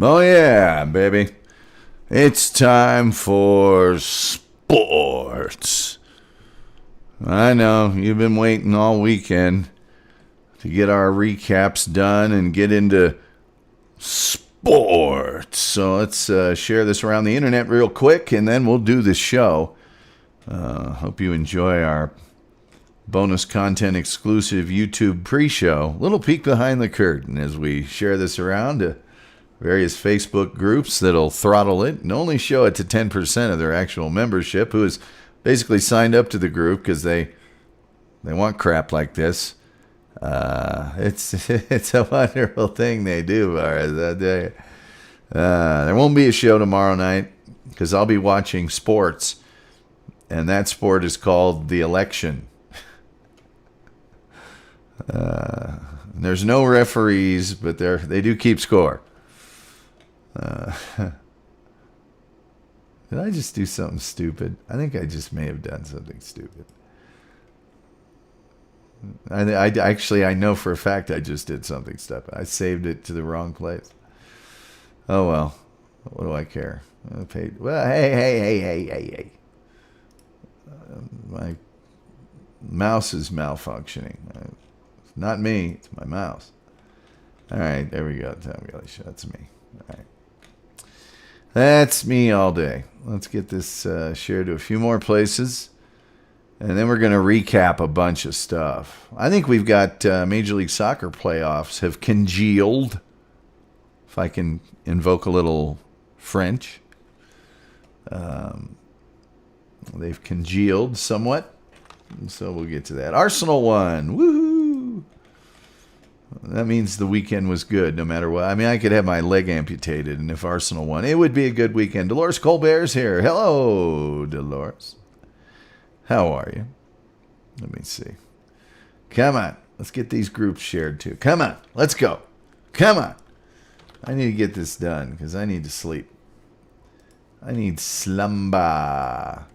Oh yeah, baby. It's time for sports. I know, you've been waiting all weekend to get our recaps done and get into sports. So let's share this around the internet real quick, and then we'll do the show. Hope you enjoy our bonus content exclusive YouTube pre-show. Little peek behind the curtain as we share this around to various Facebook groups that'll throttle it and only show it to 10% of their actual membership, who has basically signed up to the group because they want crap like this. It's a wonderful thing they do. There won't be a show tomorrow night because I'll be watching sports, and that sport is called the election. There's no referees, but they do keep score. Did I just do something stupid? I think I just may have done something stupid. I know for a fact I just did something stupid. I saved it to the wrong place. Oh well. What do I care? Well, hey. My mouse is malfunctioning. It's not me. It's my mouse. All right, there we go. That's me. All right. That's me all day. Let's get this shared to a few more places. And then we're going to recap a bunch of stuff. I think we've got Major League Soccer playoffs have congealed. If I can invoke a little French. They've congealed somewhat. So we'll get to that. Arsenal won. Woohoo! That means the weekend was good no matter what. I mean, I could have my leg amputated, and if Arsenal won, it would be a good weekend. Dolores Colbert's here. Hello, Dolores. How are you? Let me see. Come on. Let's get these groups shared too. Come on. Let's go. Come on. I need to get this done because I need to sleep. I need slumber.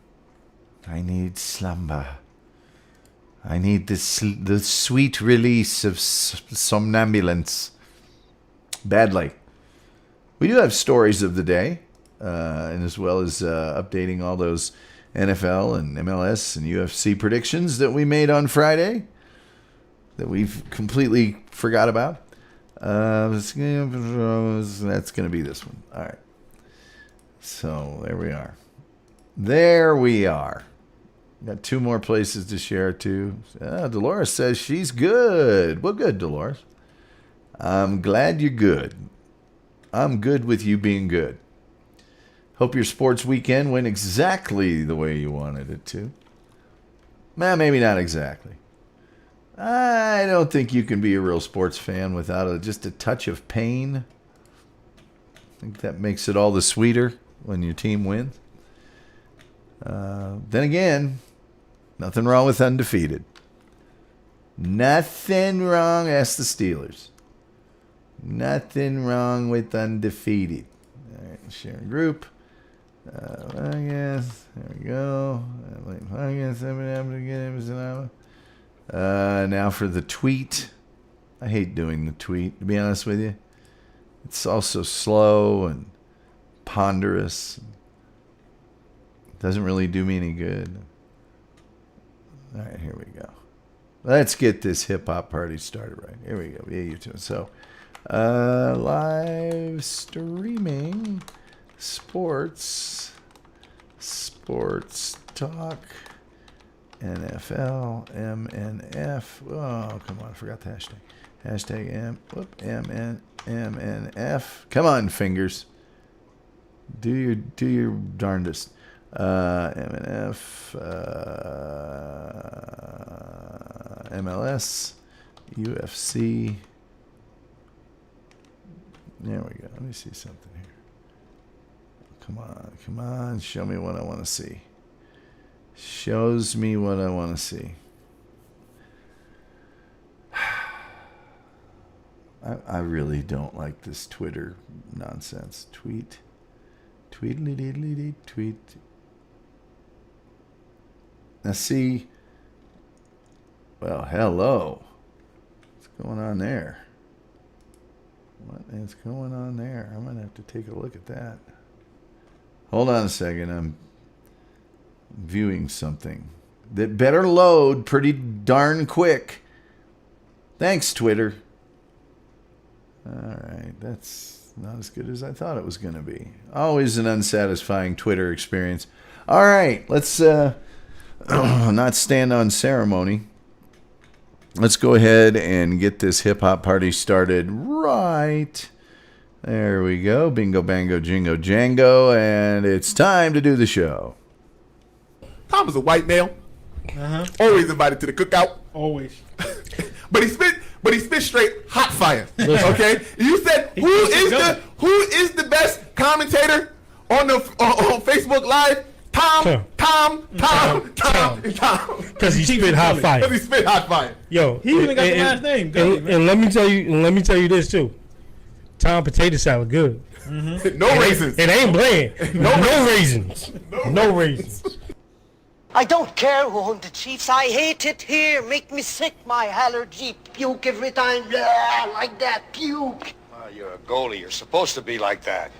I need the sweet release of somnambulance. Badly. We do have stories of the day, and as well as updating all those NFL and MLS and UFC predictions that we made on Friday that we've completely forgot about. That's going to be this one. All right. So there we are. Got two more places to share to. Dolores says she's good. Well, good, Dolores. I'm glad you're good. I'm good with you being good. Hope your sports weekend went exactly the way you wanted it to. Maybe not exactly. I don't think you can be a real sports fan without just a touch of pain. I think that makes it all the sweeter when your team wins. Then again, nothing wrong with undefeated. Nothing wrong. Ask the Steelers. Nothing wrong with undefeated. All right, sharing group. I guess. There we go. Now for the tweet. I hate doing the tweet, to be honest with you. It's also slow and ponderous. Doesn't really do me any good. All right, here we go. Let's get this hip-hop party started right. Here we go. Yeah, you too. So, live streaming sports talk, NFL, MNF. Oh, come on. I forgot the hashtag. Hashtag MNF. Come on, fingers. Do your darndest. MNF, MLS, UFC. There we go. Let me see something here. Come on. Show me what I want to see. Shows me what I want to see. I really don't like this Twitter nonsense. Tweet. Now see, well, hello. What's going on there? What is going on there? I'm going to have to take a look at that. Hold on a second. I'm viewing something that better load pretty darn quick. Thanks, Twitter. All right. That's not as good as I thought it was going to be. Always an unsatisfying Twitter experience. All right. Let's not stand on ceremony. Let's go ahead and get this hip-hop party started right. There we go. Bingo, bango, jingo, jango. And it's time to do the show. Tom is a white male. Always invited to the cookout. Always. But he spit straight hot fire. Okay? You said who is the best commentator on Facebook Live? Tom. Because he spit hot fire. Because he spit hot fire. Yo, he even got the last name. And let me tell you this too. Tom potato salad good. No raisins. It ain't bland. No raisins. No raisins. I don't care who owned the Chiefs. I hate it here. Make me sick. My allergy. Puke every time. Blah, like that. Puke. You're a goalie. You're supposed to be like that.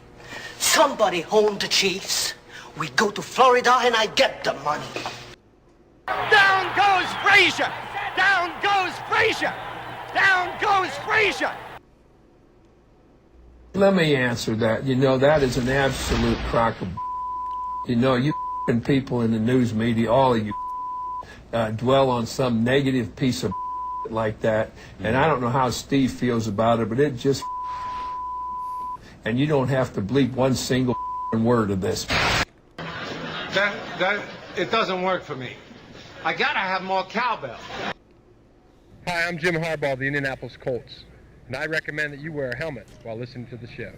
Somebody owned the Chiefs. We go to Florida and I get the money. Down goes Frazier! Down goes Frazier! Down goes Frazier! Let me answer that. You know, that is an absolute crock of You know, you people in the news media, all of you dwell on some negative piece of like that. And I don't know how Steve feels about it, but it just and you don't have to bleep one single word of this. It doesn't work for me. I gotta have more cowbell. Hi, I'm Jim Harbaugh of the Indianapolis Colts, and I recommend that you wear a helmet while listening to the show.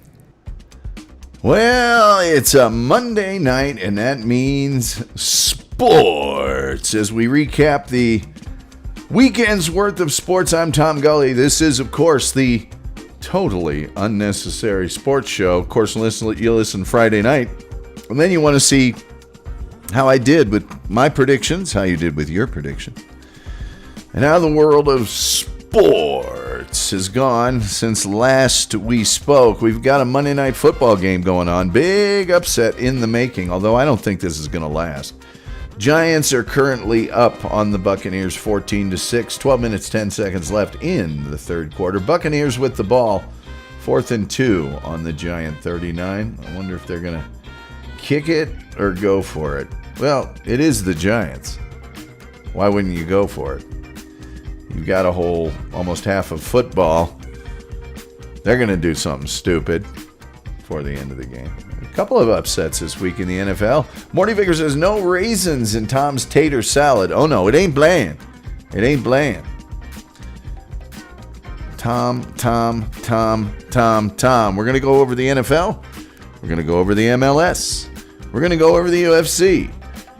Well, it's a Monday night, and that means sports. As we recap the weekend's worth of sports, I'm Tom Gulley. This is, of course, the totally unnecessary sports show. Of course, you listen Friday night, and then you want to see how I did with my predictions, how you did with your predictions, and how the world of sports has gone since last we spoke. We've got a Monday Night Football game going on. Big upset in the making, although I don't think this is going to last. Giants are currently up on the Buccaneers 14-6. 12 minutes, 10 seconds left in the third quarter. Buccaneers with the ball. 4th and 2 on the Giant 39. I wonder if they're going to kick it or go for it. Well, it is the Giants. Why wouldn't you go for it? You've got a whole almost half of football. They're going to do something stupid before the end of the game. A couple of upsets this week in the NFL. Morty Vicker says no raisins in Tom's tater salad. Oh no, it ain't bland. It ain't bland. Tom. We're going to go over the NFL. We're going to go over the MLS. We're going to go over the UFC.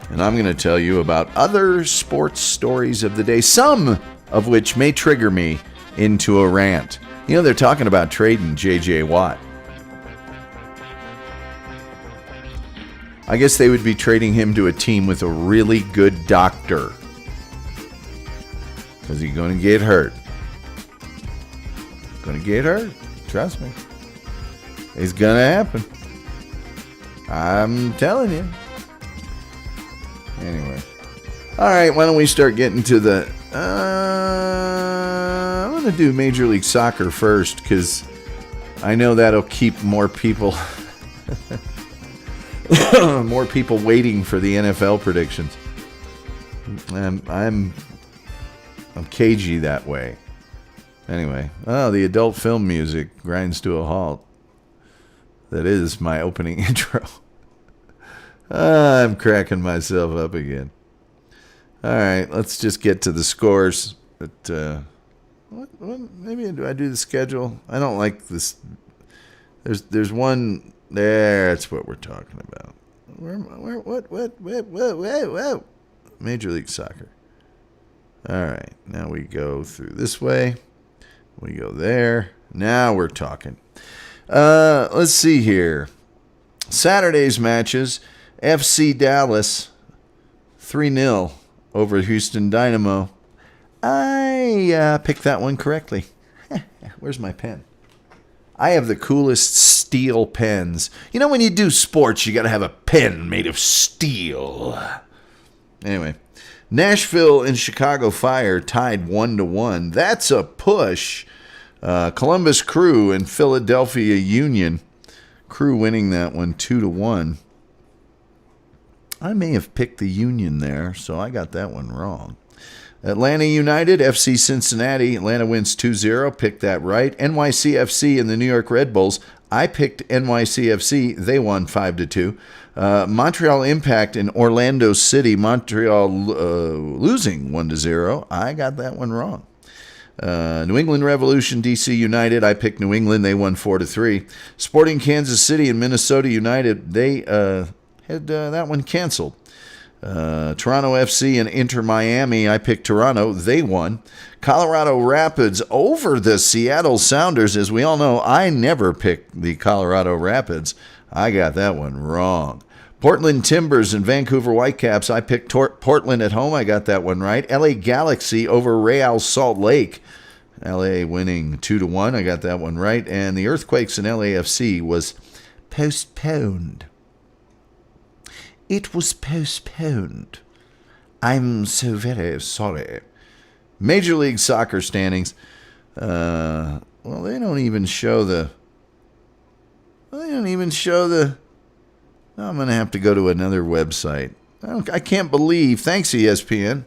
And I'm going to tell you about other sports stories of the day, some of which may trigger me into a rant. You know, they're talking about trading J.J. Watt. I guess they would be trading him to a team with a really good doctor. Because he's going to get hurt. Going to get hurt. Trust me. It's going to happen. I'm telling you. Anyway. All right, why don't we start getting to the... I'm going to do Major League Soccer first, because I know that'll keep more people... more people waiting for the NFL predictions. I'm cagey that way. Anyway. Oh, the adult film music grinds to a halt. That is my opening intro. I'm cracking myself up again. All right, let's just get to the scores. But what? Maybe do I do the schedule? I don't like this. There's one there. That's what we're talking about. What? Major League Soccer. All right, now we go through this way. We go there. Now we're talking. Let's see here. Saturday's matches. FC Dallas 3-0 over Houston Dynamo. I picked that one correctly. Where's my pen? I have the coolest steel pens. You know, when you do sports, you got to have a pen made of steel. Anyway, Nashville and Chicago Fire tied 1-1. That's a push. Columbus Crew and Philadelphia Union. Crew winning that one 2-1. I may have picked the Union there, so I got that one wrong. Atlanta United, FC Cincinnati. Atlanta wins 2-0. Picked that right. NYCFC and the New York Red Bulls. I picked NYCFC. They won 5-2. Montreal Impact and Orlando City. Montreal losing 1-0. I got that one wrong. New England Revolution, DC United. I picked New England. They won 4-3. Sporting Kansas City and Minnesota United. They had that one canceled. Toronto FC and Inter Miami. I picked Toronto. They won. Colorado Rapids over the Seattle Sounders. As we all know, I never picked the Colorado Rapids. I got that one wrong. Portland Timbers and Vancouver Whitecaps. I picked Portland at home. I got that one right. LA Galaxy over Real Salt Lake. LA winning 2-1. I got that one right. And the Earthquakes and LAFC was postponed. It was postponed. I'm so very sorry. Major League Soccer standings. Well, they don't even show the... I'm going to have to go to another website. I can't believe... Thanks, ESPN.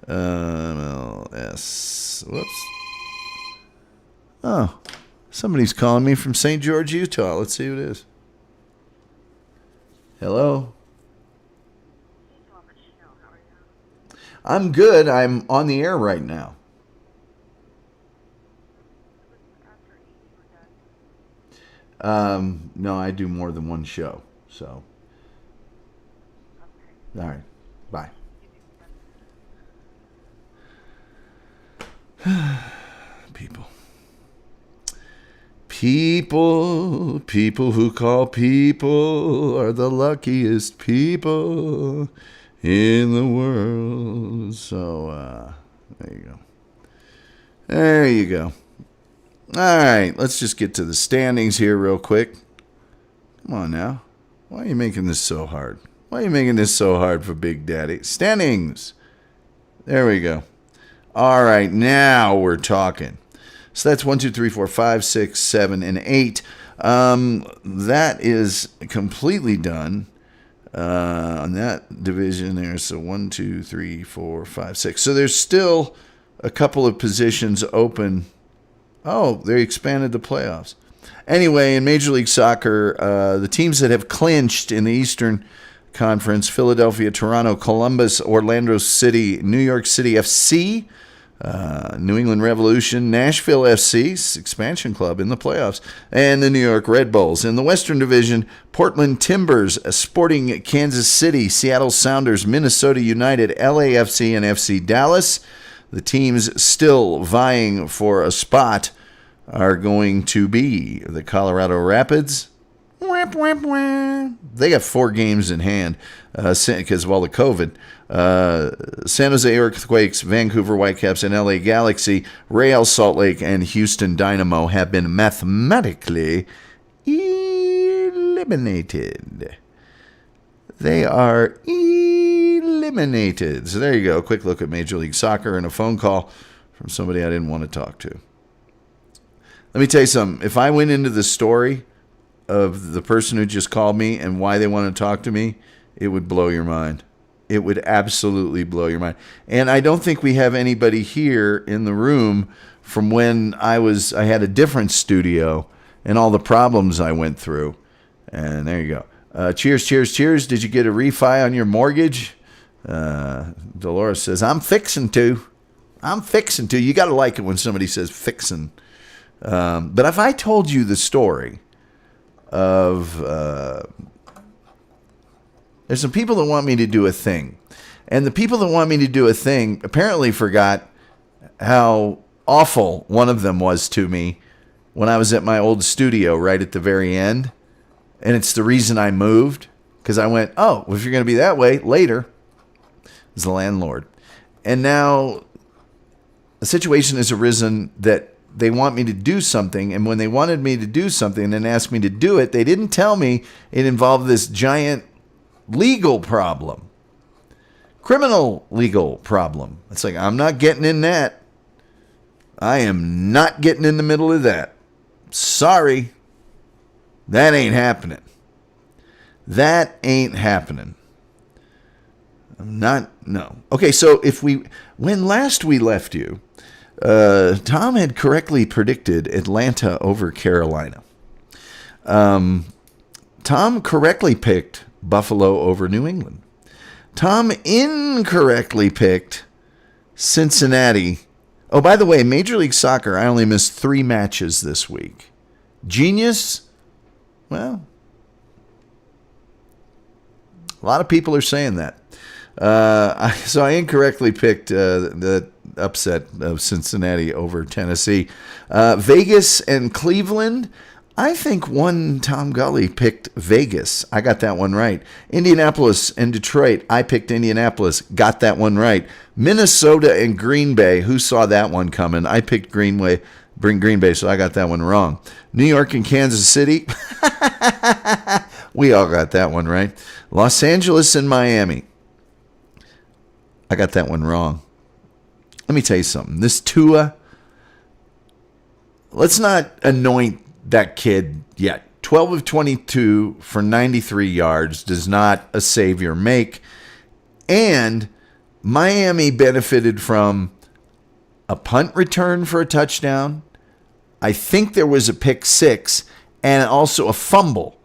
MLS. Whoops. Oh, somebody's calling me from St. George, Utah. Let's see who it is. Hello? I'm good. I'm on the air right now. No, I do more than one show. So, all right. Bye. People who call people are the luckiest people in the world. So, there you go. There you go. All right, let's just get to the standings here real quick. Come on now. Why are you making this so hard? Why are you making this so hard for Big Daddy? Standings. There we go. All right, now we're talking. So that's 1, 2, 3, 4, 5, 6, 7, and 8. That is completely done on that division there. So 1, 2, 3, 4, 5, 6. So there's still a couple of positions open. Oh, they expanded the playoffs. Anyway, in Major League Soccer, the teams that have clinched in the Eastern Conference, Philadelphia, Toronto, Columbus, Orlando City, New York City FC, New England Revolution, Nashville FC, expansion club in the playoffs, and the New York Red Bulls. In the Western Division, Portland Timbers, Sporting Kansas City, Seattle Sounders, Minnesota United, LAFC, and FC Dallas. The teams still vying for a spot are going to be the Colorado Rapids. They got 4 games in hand because of all the COVID. San Jose Earthquakes, Vancouver Whitecaps, and LA Galaxy, Real Salt Lake, and Houston Dynamo have been mathematically eliminated. They are eliminated. So there you go. A quick look at Major League Soccer and a phone call from somebody I didn't want to talk to. Let me tell you something. If I went into the story of the person who just called me and why they want to talk to me, it would blow your mind. It would absolutely blow your mind. And I don't think we have anybody here in the room from when I had a different studio and all the problems I went through. And there you go. Cheers, cheers, cheers. Did you get a refi on your mortgage? Dolores says, I'm fixing to. You got to like it when somebody says fixing. But if I told you the story of there's some people that want me to do a thing, and the people that want me to do a thing apparently forgot how awful one of them was to me when I was at my old studio right at the very end, and it's the reason I moved, because I went, oh, well, if you're going to be that way, later is the landlord. And now a situation has arisen that they want me to do something, and when they wanted me to do something and asked me to do it, they didn't tell me it involved this giant legal problem. Criminal legal problem. It's like, I'm not getting in that. I am not getting in the middle of that. Sorry. That ain't happening. That ain't happening. No. Okay, so when last we left you, Tom had correctly predicted Atlanta over Carolina. Tom correctly picked Buffalo over New England. Tom incorrectly picked Cincinnati. Oh, by the way, Major League Soccer, I only missed 3 matches this week. Genius? Well, a lot of people are saying that. So I incorrectly picked the upset of Cincinnati over Tennessee. Vegas and Cleveland. I think one Tom Gulley picked Vegas. I got that one right. Indianapolis and Detroit. I picked Indianapolis. Got that one right. Minnesota and Green Bay. Who saw that one coming? I picked Green Bay, so I got that one wrong. New York and Kansas City. We all got that one right. Los Angeles and Miami. I got that one wrong. Let me tell you something. This Tua, let's not anoint that kid yet. 12 of 22 for 93 yards does not a savior make. And Miami benefited from a punt return for a touchdown. I think there was a pick 6 and also a fumble.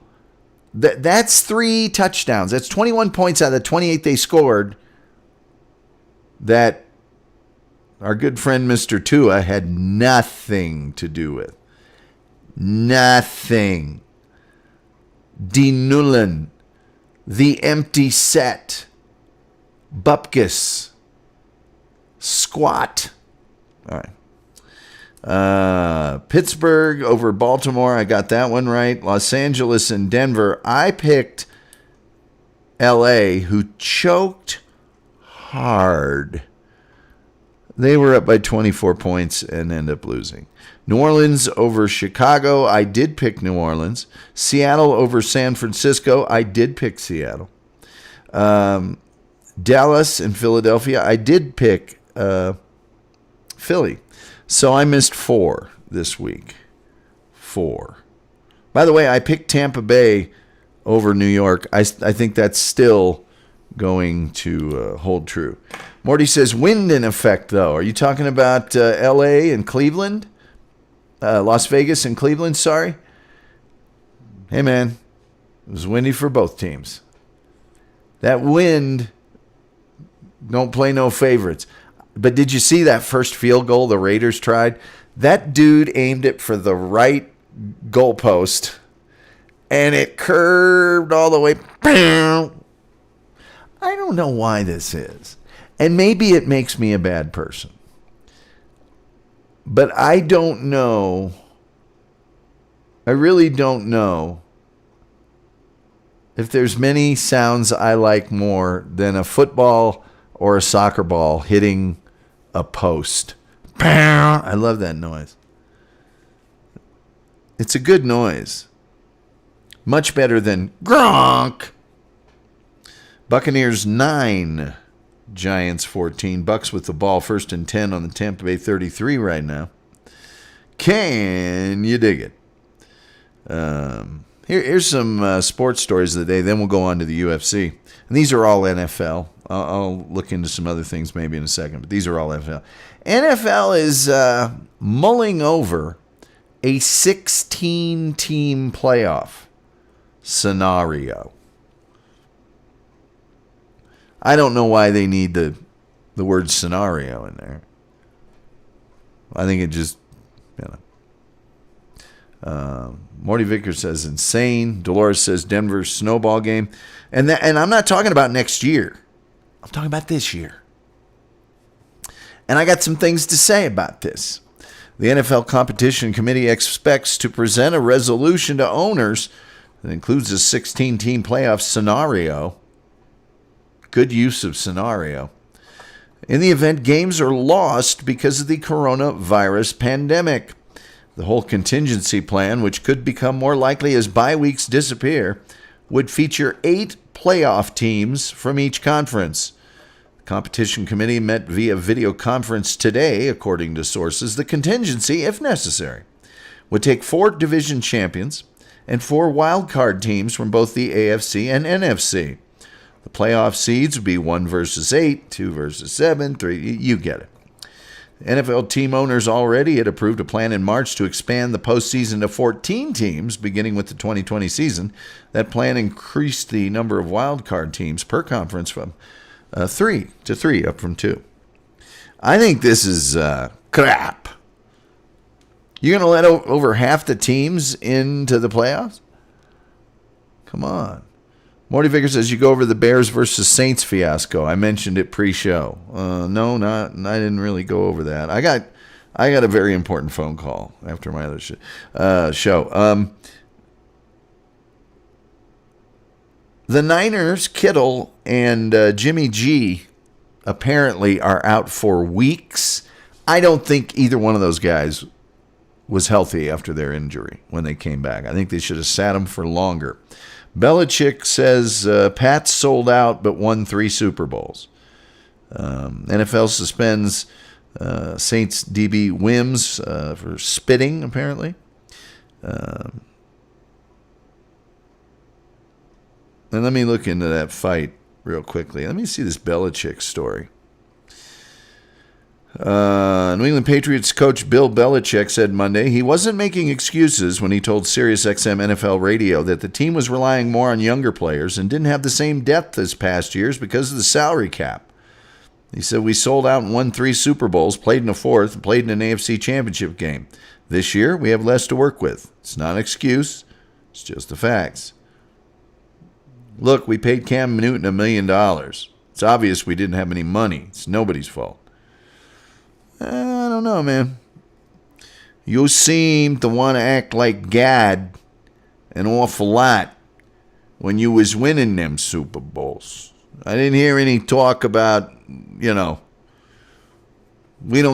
That's 3 touchdowns. That's 21 points out of the 28 they scored that our good friend Mr. Tua had nothing to do with. Nothing. D. Nullen. The empty set. Bupkis. Squat. All right. Pittsburgh over Baltimore. I got that one right. Los Angeles and Denver. I picked L.A., who choked hard. They were up by 24 points and end up losing. New Orleans over Chicago. I did pick New Orleans. Seattle over San Francisco. I did pick Seattle. Dallas and Philadelphia. I did pick Philly. So I missed 4 this week. 4. By the way, I picked Tampa Bay over New York. I think that's still going to hold true. Morty says, wind in effect, though. Are you talking about L.A. and Cleveland? Las Vegas and Cleveland, sorry? Hey, man, it was windy for both teams. That wind, don't play no favorites. But did you see that first field goal the Raiders tried? That dude aimed it for the right goalpost, and it curved all the way. I don't know why this is. And maybe it makes me a bad person. But I don't know. I really don't know if there's many sounds I like more than a football or a soccer ball hitting a post. I love that noise. It's a good noise. Much better than Gronk. Buccaneers 9. Giants 14. Bucks with the ball, 1st and 10 on the Tampa Bay 33 right now. Can you dig it? Here's some sports stories of the day. Then we'll go on to the UFC. And these are all NFL. I'll look into some other things maybe in a second, but these are all NFL. NFL is mulling over a 16-team playoff scenario. I don't know why they need the word scenario in there. I think it just, Morty Vickers says insane. Dolores says Denver's snowball game. And I'm not talking about next year. I'm talking about this year. And I got some things to say about this. The NFL Competition Committee expects to present a resolution to owners that includes a 16-team playoff scenario. Good use of scenario. In the event games are lost because of the coronavirus pandemic. The whole contingency plan, which could become more likely as bye weeks disappear, would feature 8 playoff teams from each conference. The competition committee met via video conference today, according to sources. The contingency, if necessary, would take 4 division champions and 4 wildcard teams from both the AFC and NFC. The playoff seeds would be 1 versus 8, 2 versus 7, 3, you get it. NFL team owners already had approved a plan in March to expand the postseason to 14 teams, beginning with the 2020 season. That plan increased the number of wildcard teams per conference from 3 to 3, up from 2. I think this is crap. You're going to let over half the teams into the playoffs? Come on. Morty Vicker says you go over the Bears versus Saints fiasco. I mentioned it pre-show. No, I didn't really go over that. I got a very important phone call after my other show. The Niners, Kittle, and Jimmy G apparently are out for weeks. I don't think either one of those guys was healthy after their injury when they came back. I think they should have sat them for longer. Belichick says Pats sold out but won 3 Super Bowls. NFL suspends Saints DB Wims for spitting, apparently. And let me look into that fight real quickly. Let me see this Belichick story. New England Patriots coach Bill Belichick said Monday he wasn't making excuses when he told SiriusXM NFL Radio that the team was relying more on younger players and didn't have the same depth as past years because of the salary cap. He said, we sold out and won 3 Super Bowls, played in a 4th, and played in an AFC championship game. This year, we have less to work with. It's not an excuse. It's just the facts. Look, we paid Cam Newton $1 million. It's obvious we didn't have any money. It's nobody's fault. I don't know, man. You seem to want to act like God an awful lot when you was winning them Super Bowls. I didn't hear any talk about, we don't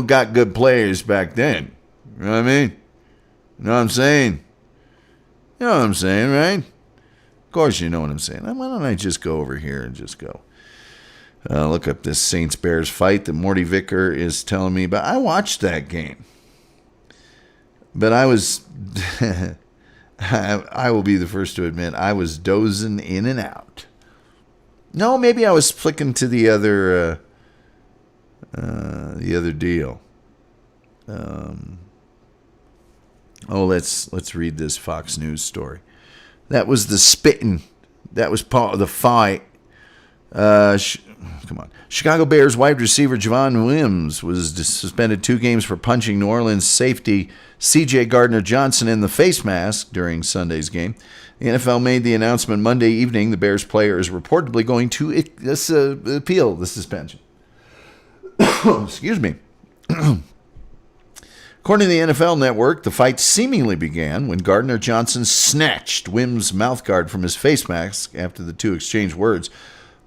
got good players back then. You know what I mean? You know what I'm saying? You know what I'm saying, right? Of course you know what I'm saying. Why don't I just go over here and just go? Look up this Saints-Bears fight that Morty Vicker is telling me about. I watched that game. But I was, I will be the first to admit, I was dozing in and out. No, maybe I was flicking to the other deal. Let's read this Fox News story. That was the spitting. That was part of the fight. Come on. Chicago Bears wide receiver Javon Wims was suspended 2 games for punching New Orleans safety C.J. Gardner-Johnson in the face mask during Sunday's game. The NFL made the announcement Monday evening. The Bears player is reportedly going to appeal the suspension. Excuse me. According to the NFL Network, the fight seemingly began when Gardner-Johnson snatched Wims' mouthguard from his face mask after the 2 exchanged words.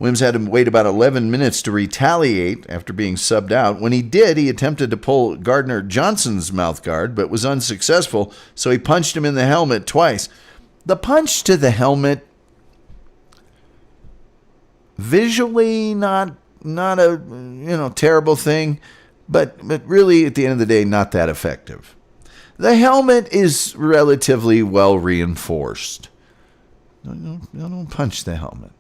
Wims had to wait about 11 minutes to retaliate after being subbed out. When he did, he attempted to pull Gardner-Johnson's mouthguard, but was unsuccessful, so he punched him in the helmet twice. The punch to the helmet, visually not a terrible thing, but really at the end of the day, not that effective. The helmet is relatively well reinforced. Don't punch the helmet.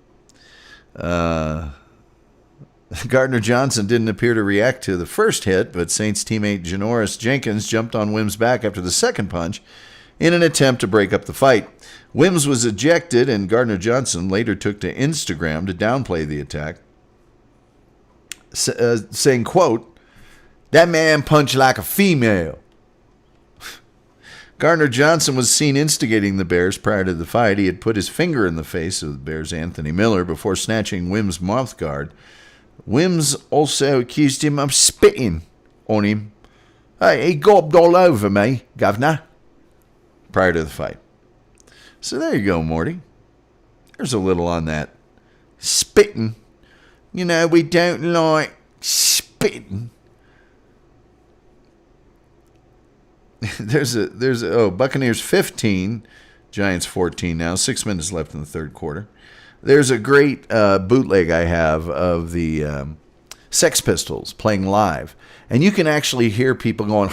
Gardner-Johnson didn't appear to react to the first hit, but Saints teammate Janoris Jenkins jumped on Wims' back after the second punch in an attempt to break up the fight. Wims was ejected, and Gardner-Johnson later took to Instagram to downplay the attack, saying, quote, "That man punched like a female." Gardner-Johnson was seen instigating the Bears prior to the fight. He had put his finger in the face of the Bears' Anthony Miller before snatching Wims' mouthguard. Wims also accused him of spitting on him. "Hey, he gobbed all over me, governor," prior to the fight. So there you go, Morty. There's a little on that spitting. We don't like spitting. spitting. There's Buccaneers 15, Giants 14 now. 6 minutes left in the third quarter. There's a great bootleg I have of the Sex Pistols playing live. And you can actually hear people going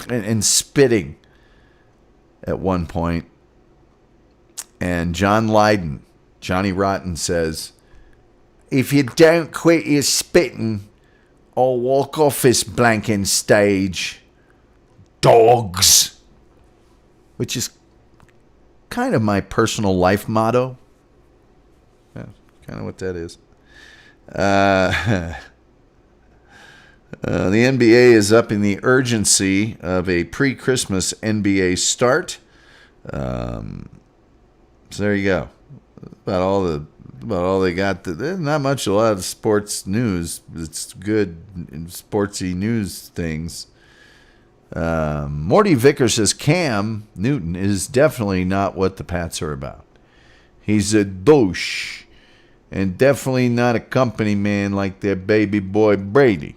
and spitting at one point. And John Lydon, Johnny Rotten, says, "If you don't quit your spitting, I'll walk off this blanking stage. Dogs." Which is kind of my personal life motto. Yeah, kind of what that is. The NBA is upping the urgency of a pre-Christmas NBA start. So there you go. About all they got. There's not much, a lot of sports news. It's good sportsy news things. Morty Vickers says Cam Newton is definitely not what the Pats are about. He's a douche and definitely not a company man like their baby boy Brady.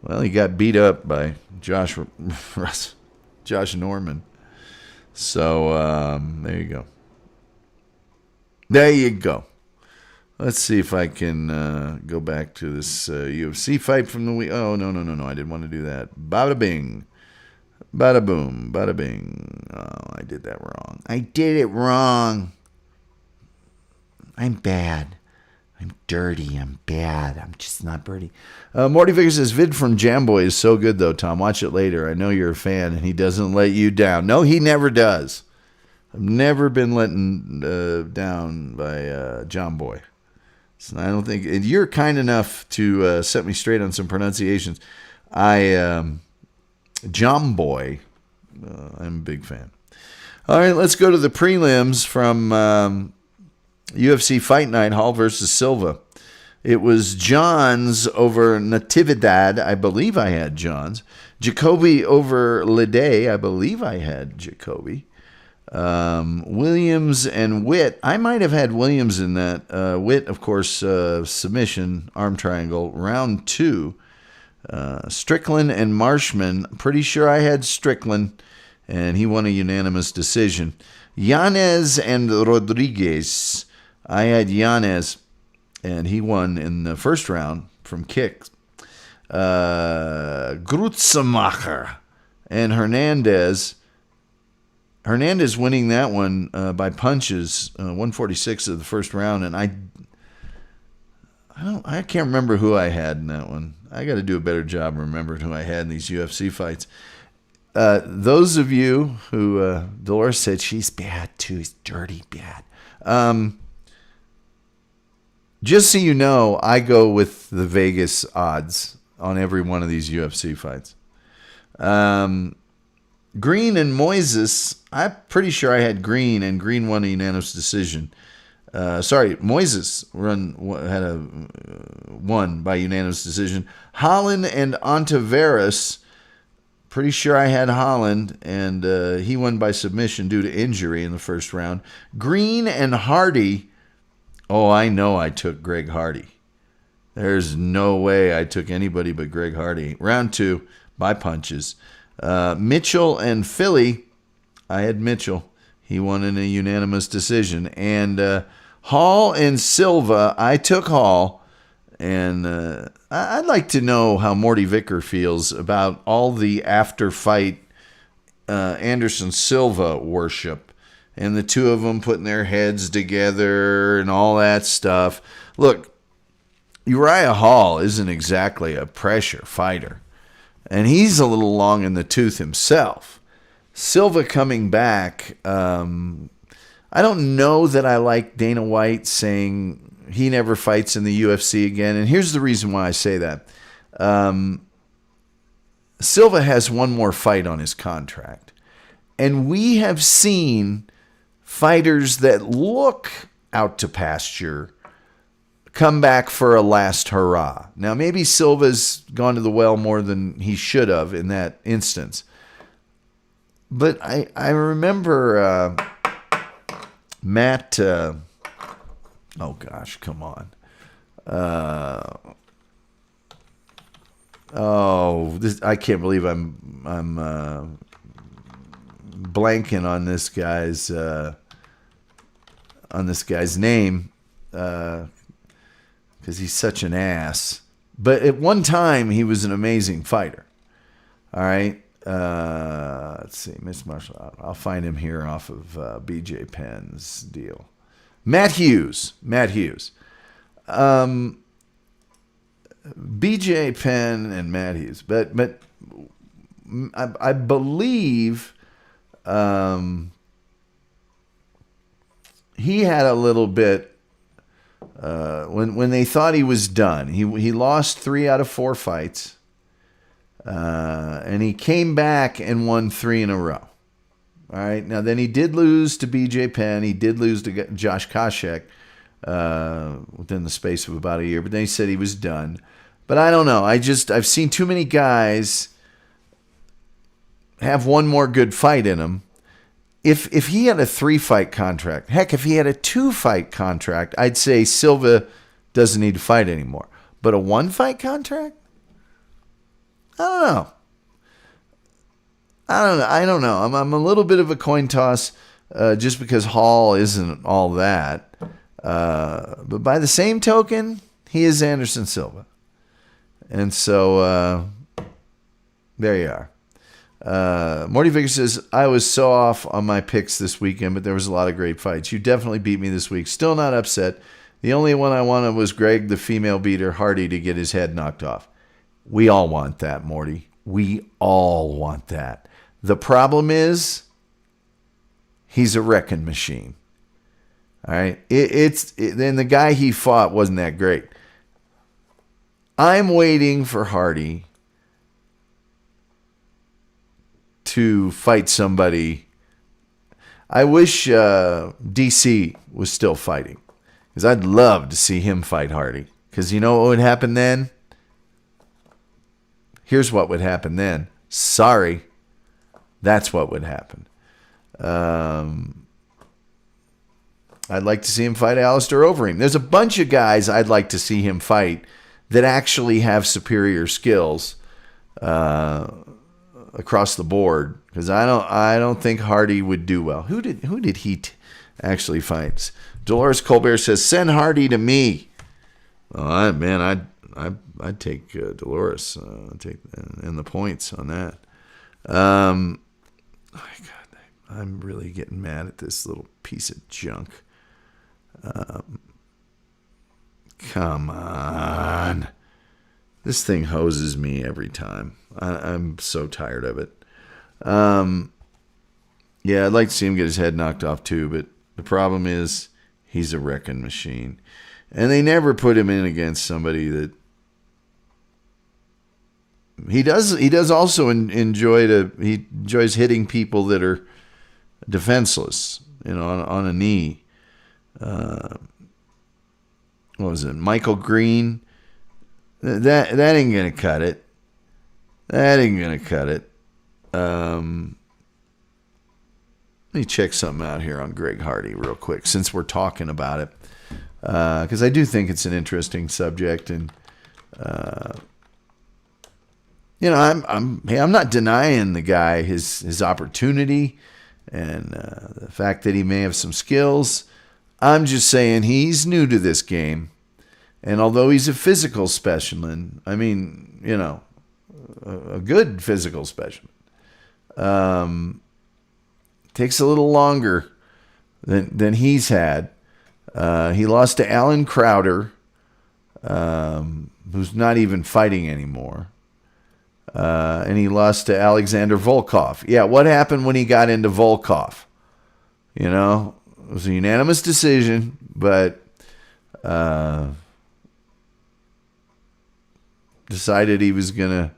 Well, he got beat up by Josh Norman. So there you go. There you go. Let's see if I can go back to this UFC fight from the week. Oh, no. I didn't want to do that. Bada bing. Bada boom. Bada bing. Oh, I did that wrong. I did it wrong. I'm bad. I'm dirty. I'm bad. I'm just not Birdie. Morty Vickers says, vid from Jamboy is so good, though, Tom. Watch it later. I know you're a fan, and he doesn't let you down. No, he never does. I've never been letting down by John Boy. So I don't think, and you're kind enough to set me straight on some pronunciations. John Boy, I'm a big fan. All right, let's go to the prelims from UFC Fight Night, Hall versus Silva. It was Johns over Natividad. I believe I had Johns. Jacoby over Lede. I believe I had Jacoby. Williams and Witt. I might have had Williams in that. Witt, of course, submission, arm triangle, round 2. Strickland and Marshman. Pretty sure I had Strickland, and he won a unanimous decision. Yanez and Rodriguez. I had Yanez, and he won in the first round from kicks. Grutzemacher and Hernandez. Hernandez winning that one by punches, 146 of the first round, and I can't remember who I had in that one. I got to do a better job remembering who I had in these UFC fights. Those of you who Dolores said she's bad too, she's dirty bad. Just so you know, I go with the Vegas odds on every one of these UFC fights. Green and Moises, I'm pretty sure I had Green, and Green won a unanimous decision. Moises won by unanimous decision. Holland and Ontiveros, pretty sure I had Holland, and he won by submission due to injury in the first round. Green and Hardy, I know I took Greg Hardy. There's no way I took anybody but Greg Hardy. Round 2 by punches. Mitchell and Philly, I had Mitchell. He won in a unanimous decision. And Hall and Silva, I took Hall. And I'd like to know how Morty Vicker feels about all the after-fight Anderson Silva worship. And the two of them putting their heads together and all that stuff. Look, Uriah Hall isn't exactly a pressure fighter. And he's a little long in the tooth himself. Silva coming back, I don't know that I like Dana White saying he never fights in the UFC again. And here's the reason why I say that. Silva has one more fight on his contract. And we have seen fighters that look out to pasture come back for a last hurrah. Now, maybe Silva's gone to the well more than he should have in that instance. But I remember Matt... oh, gosh, come on. I can't believe I'm blanking on this guy's name because he's such an ass. But at one time, he was an amazing fighter. All right. Let's see. Miss Marshall. I'll find him here off of BJ Penn's deal. Matt Hughes. BJ Penn and Matt Hughes. But I believe he had a little bit when they thought he was done. He lost 3 out of 4 fights. And he came back and won 3 in a row. All right. Now, then he did lose to BJ Penn. He did lose to Josh Koscheck within the space of about a year. But then he said he was done. But I don't know. I've seen too many guys have one more good fight in him. If he had a 3-fight contract, heck, if he had a 2-fight contract, I'd say Silva doesn't need to fight anymore. But a 1-fight contract? I don't know. I'm a little bit of a coin toss just because Hall isn't all that. But by the same token, he is Anderson Silva. And so there you are. Morty Vicker says, I was so off on my picks this weekend, but there was a lot of great fights. You definitely beat me this week. Still not upset. The only one I wanted was Greg, the female beater, Hardy, to get his head knocked off. We all want that, Morty. We all want that. The problem is he's a wrecking machine. All right? Then the guy he fought wasn't that great. I'm waiting for Hardy to fight somebody. I wish DC was still fighting because I'd love to see him fight Hardy. Because you know what would happen then? Here's what would happen then. Sorry. That's what would happen. I'd like to see him fight Alistair Overeem. There's a bunch of guys I'd like to see him fight that actually have superior skills across the board. Because I don't think Hardy would do well. Who did he actually fight? Dolores Colbert says, send Hardy to me. Oh, I'd take Dolores. Take and the points on that. God, I'm really getting mad at this little piece of junk. Come on. This thing hoses me every time. I'm so tired of it. Yeah, I'd like to see him get his head knocked off too, but the problem is he's a wrecking machine. And they never put him in against somebody that he does also he enjoys hitting people that are defenseless, on a knee. What was it? Michael Green. That ain't gonna cut it. That ain't gonna cut it. Let me check something out here on Greg Hardy real quick, since we're talking about it, because I do think it's an interesting subject, and I'm not denying the guy his opportunity and the fact that he may have some skills. I'm just saying he's new to this game, and although he's a physical specimen, I mean, a good physical specimen, takes a little longer than he's had. He lost to Alan Crowder, who's not even fighting anymore. And he lost to Alexander Volkov. Yeah, what happened when he got into Volkov? It was a unanimous decision, but decided he was going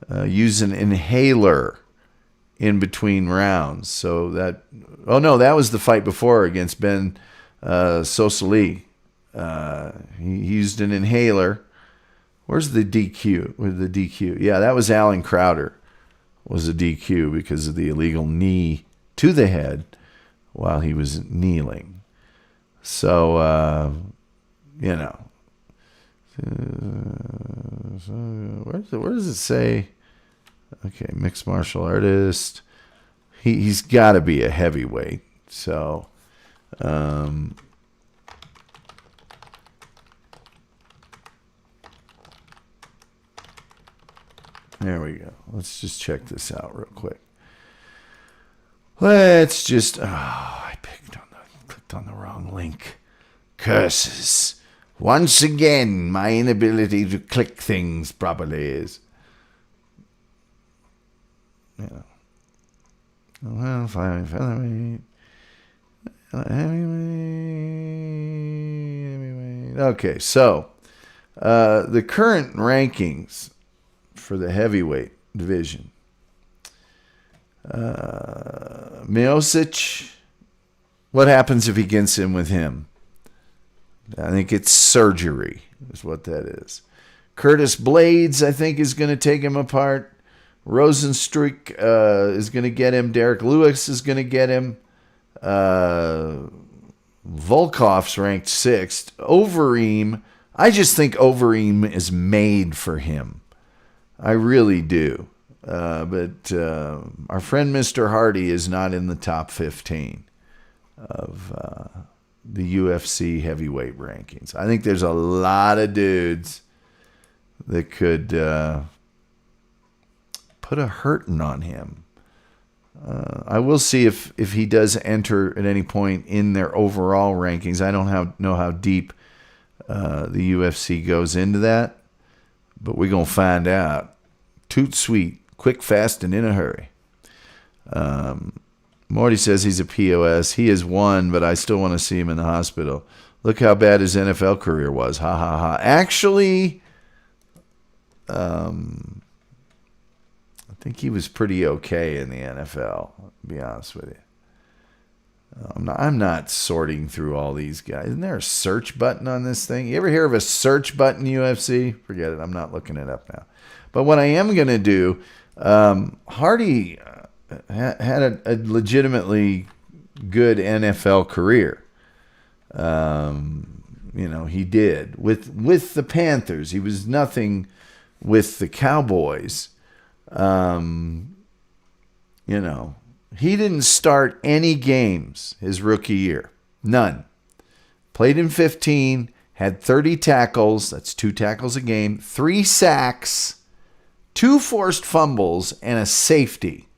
to use an inhaler in between rounds. So that was the fight before against Ben Sosoli. He used an inhaler. Where's the DQ? With the DQ? Yeah, that was Alan Crowder. Was a DQ because of the illegal knee to the head while he was kneeling. So, Where does it say? Okay, mixed martial artist. He's got to be a heavyweight. So, there we go. Let's just check this out real quick. Let's just. Oh, I clicked on the wrong link. Curses. Once again, my inability to click things properly is. Yeah. Well, featherweight. Heavyweight. Okay, so the current rankings for the heavyweight division. Miocic, what happens if he gets in with him? I think it's surgery is what that is. Curtis Blades, I think, is going to take him apart. Rosenstruik is going to get him. Derek Lewis is going to get him. Volkov's ranked 6th. Overeem, I just think Overeem is made for him. I really do. But our friend Mr. Hardy is not in the top 15 of the UFC heavyweight rankings. I think there's a lot of dudes that could put a hurting on him. I will see if he does enter at any point in their overall rankings. I don't know how deep the UFC goes into that, but we're going to find out. Toot sweet, quick, fast, and in a hurry. Morty says he's a POS. He is one, but I still want to see him in the hospital. Look how bad his NFL career was. Ha, ha, ha. Actually, I think he was pretty okay in the NFL, to be honest with you. I'm not sorting through all these guys. Isn't there a search button on this thing? You ever hear of a search button, UFC? Forget it. I'm not looking it up now. But what I am going to do, Hardy had a legitimately good NFL career. He did. With the Panthers. He was nothing with the Cowboys. He didn't start any games his rookie year. None. Played in 15, had 30 tackles. That's 2 tackles a game. 3 sacks. 2 forced fumbles and a safety.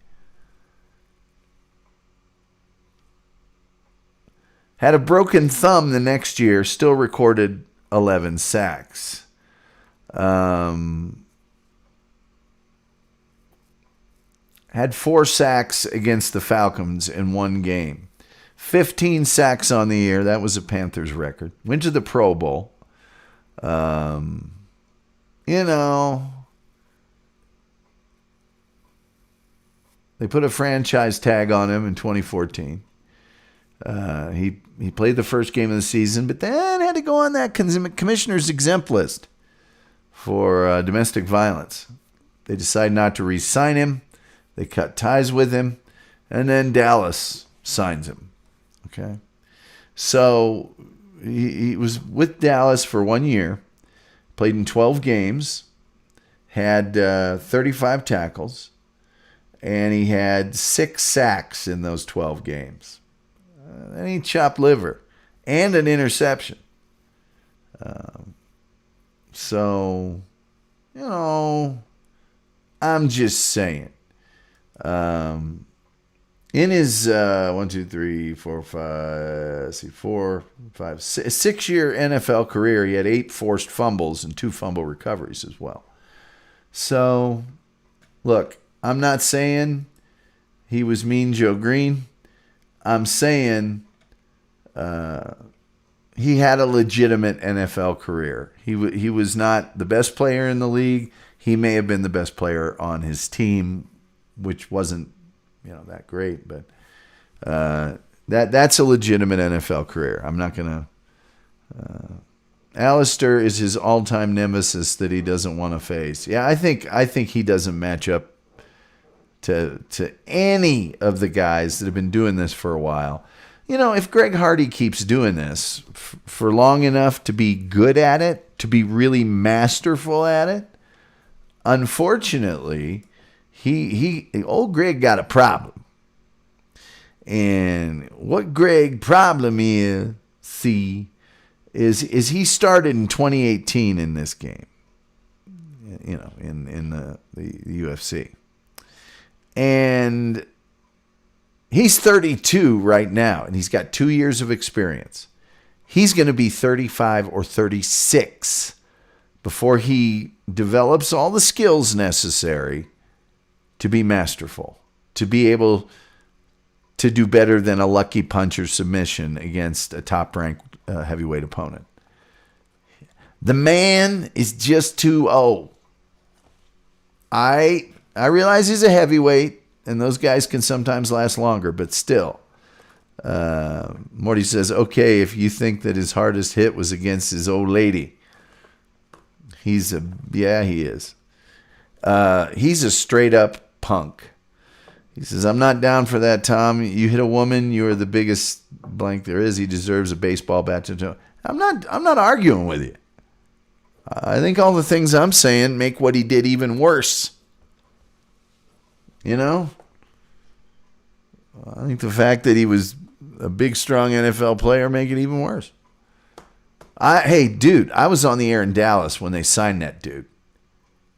Had a broken thumb the next year, still recorded 11 sacks. Had 4 sacks against the Falcons in 1 game. 15 sacks on the year. That was a Panthers record. Went to the Pro Bowl. They put a franchise tag on him in 2014. He played the first game of the season, but then had to go on that commissioner's exempt list for domestic violence. They decided not to re-sign him. They cut ties with him, and then Dallas signs him. Okay, so he was with Dallas for 1 year, played in 12 games, had 35 tackles, and he had 6 sacks in those 12 games. Then he chopped liver and an interception. I'm just saying. In his 6-year NFL career, he had 8 forced fumbles and 2 fumble recoveries as well. So, look, I'm not saying he was Mean Joe Green. I'm saying he had a legitimate NFL career. He was not the best player in the league. He may have been the best player on his team, which wasn't that great, but that's a legitimate NFL career. I'm not gonna. Alistair is his all-time nemesis that he doesn't want to face. Yeah, I think he doesn't match up to any of the guys that have been doing this for a while. if Greg Hardy keeps doing this for long enough to be good at it, to be really masterful at it, unfortunately, old Greg got a problem. And what Greg problem is, is he started in 2018 in this game, in the UFC. And he's 32 right now, and he's got 2 years of experience. He's going to be 35 or 36 before he develops all the skills necessary to be masterful, to be able to do better than a lucky punch or submission against a top-ranked heavyweight opponent. The man is just too old. I realize he's a heavyweight, and those guys can sometimes last longer, but still. Morty says, okay, if you think that his hardest hit was against his old lady. He is. He's a straight-up punk. He says, I'm not down for that, Tom. You hit a woman, you are the biggest blank there is. He deserves a baseball bat to toe. I'm not arguing with you. I think all the things I'm saying make what he did even worse. I think the fact that he was a big, strong NFL player make it even worse. Hey, dude, I was on the air in Dallas when they signed that dude.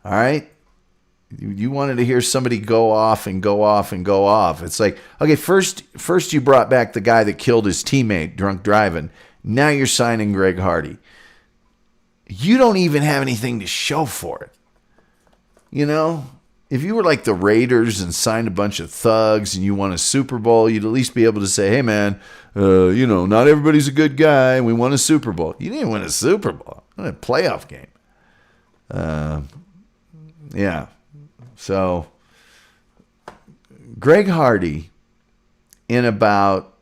All right? You wanted to hear somebody go off and go off and go off. It's like, okay, first you brought back the guy that killed his teammate drunk driving. Now you're signing Greg Hardy. You don't even have anything to show for it. If you were like the Raiders and signed a bunch of thugs and you won a Super Bowl, you'd at least be able to say, hey, man, not everybody's a good guy, and we won a Super Bowl. You didn't win a Super Bowl. You won a playoff game. Yeah. So, Greg Hardy, in about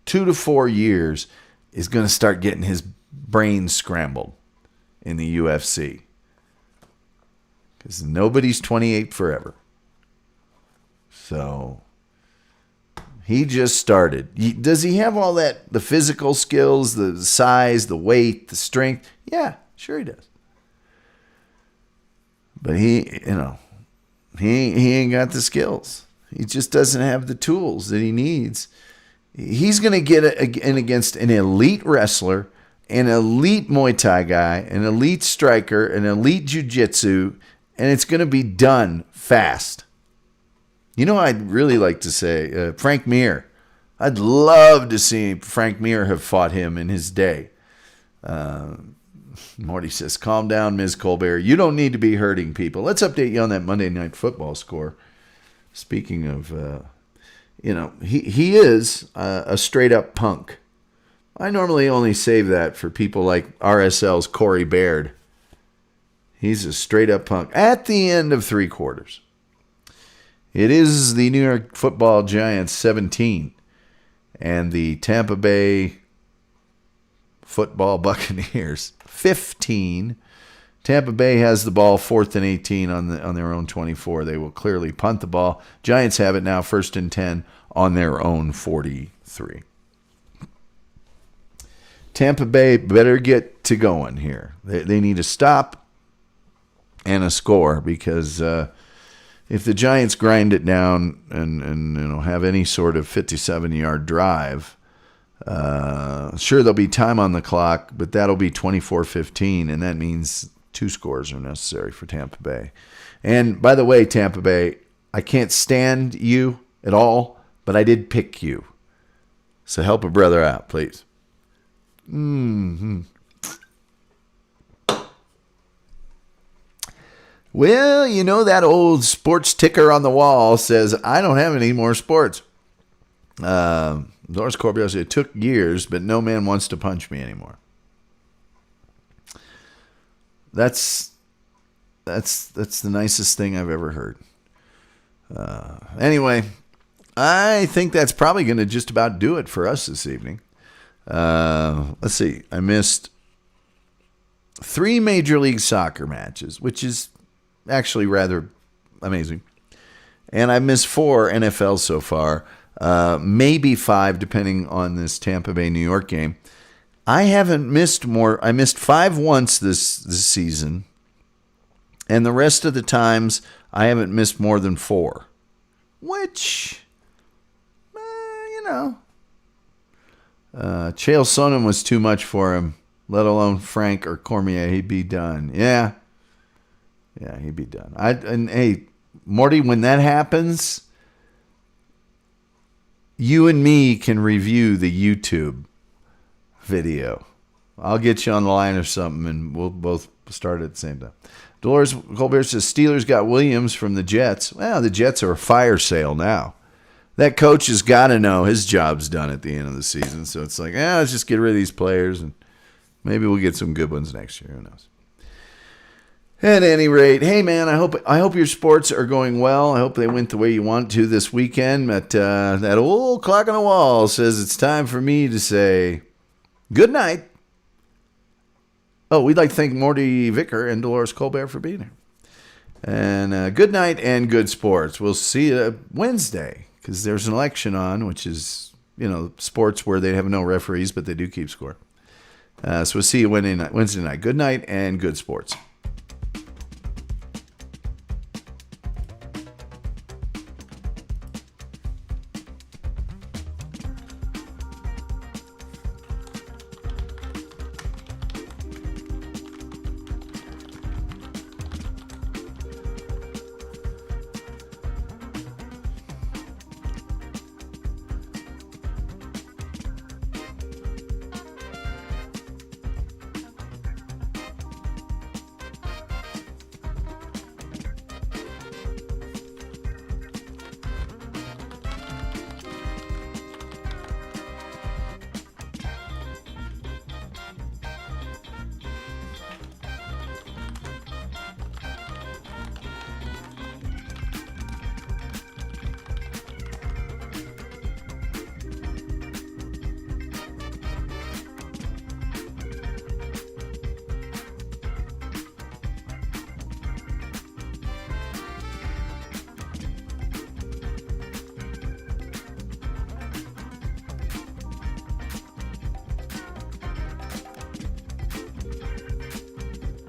2 to 4 years, is going to start getting his brain scrambled in the UFC. Because nobody's 28 forever. So, he just started. Does he have all that, the physical skills, the size, the weight, the strength? Yeah, sure he does. But he ain't got the skills. He just doesn't have the tools that he needs. He's going to get in against an elite wrestler, an elite Muay Thai guy, an elite striker, an elite jiu-jitsu, and it's going to be done fast. I'd really like to say Frank Mir. I'd love to see Frank Mir have fought him in his day. Morty says, calm down, Ms. Colbert. You don't need to be hurting people. Let's update you on that Monday Night Football score. Speaking of, he is a straight-up punk. I normally only save that for people like RSL's Corey Baird. He's a straight-up punk at the end of 3 quarters. It is the New York Football Giants 17 and the Tampa Bay Football Buccaneers 15. Tampa Bay has the ball 4th and 18 on their own 24. They will clearly punt the ball. Giants have it now 1st and 10 on their own 43. Tampa Bay better get to going here. They need a stop and a score because if the Giants grind it down and have any sort of 57-yard drive, sure, there'll be time on the clock, but that'll be 24-15, and that means 2 scores are necessary for Tampa Bay. And by the way, Tampa Bay, I can't stand you at all, but I did pick you. So help a brother out, please. Well, that old sports ticker on the wall says, I don't have any more sports. Doris Corbett said, it took years, but no man wants to punch me anymore. That's the nicest thing I've ever heard. Anyway, I think that's probably going to just about do it for us this evening. Let's see. I missed 3 Major League Soccer matches, which is actually rather amazing. And I missed 4 NFL so far. maybe 5, depending on this Tampa Bay New York game. I haven't missed more. I missed 5 once this season, and the rest of the times I haven't missed more than 4, which, Chael Sonnen was too much for him, let alone Frank or Cormier. He'd be done. Yeah, he'd be done. And hey, Morty, when that happens, you and me can review the YouTube video. I'll get you on the line or something, and we'll both start at the same time. Dolores Colbert says Steelers got Williams from the Jets. Well, the Jets are a fire sale now. That coach has got to know his job's done at the end of the season. So it's like, let's just get rid of these players, and maybe we'll get some good ones next year. Who knows? At any rate, hey man, I hope your sports are going well. I hope they went the way you want to this weekend. But that old clock on the wall says it's time for me to say good night. Oh, we'd like to thank Morty Vicker and Dolores Colbert for being here. And good night and good sports. We'll see you Wednesday, because there's an election on, which is, sports where they have no referees, but they do keep score. So we'll see you Wednesday night. Good night and good sports.